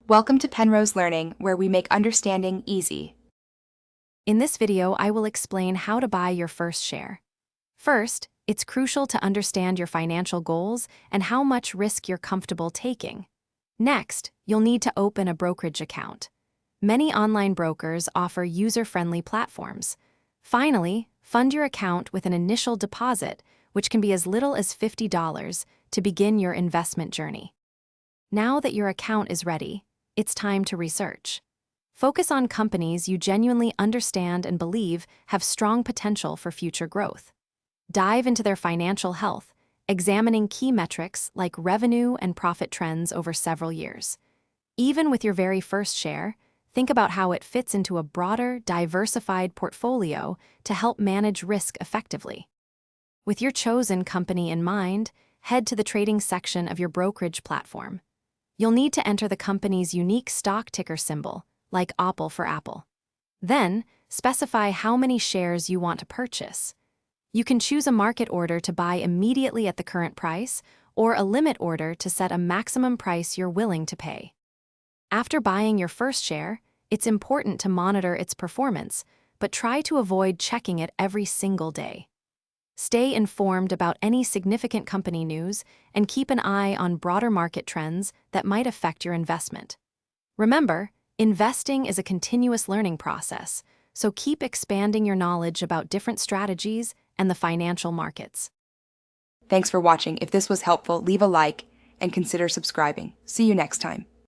Welcome to Penrose Learning, where we make understanding easy. In this video, I will explain how to buy your first share. First, it's crucial to understand your financial goals and how much risk you're comfortable taking. Next, you'll need to open a brokerage account. Many online brokers offer user-friendly platforms. Finally, fund your account with an initial deposit, which can be as little as $50, to begin your investment journey. Now that your account is ready, it's time to research. Focus on companies you genuinely understand and believe have strong potential for future growth. Dive into their financial health, examining key metrics like revenue and profit trends over several years. Even with your very first share, think about how it fits into a broader, diversified portfolio to help manage risk effectively. With your chosen company in mind, head to the trading section of your brokerage platform. You'll need to enter the company's unique stock ticker symbol, like Apple for Apple. Then, specify how many shares you want to purchase. You can choose a market order to buy immediately at the current price, or a limit order to set a maximum price you're willing to pay. After buying your first share, it's important to monitor its performance, but try to avoid checking it every single day. Stay informed about any significant company news and keep an eye on broader market trends that might affect your investment. Remember, investing is a continuous learning process, so keep expanding your knowledge about different strategies and the financial markets. Thanks for watching. If this was helpful, leave a like and consider subscribing. See you next time.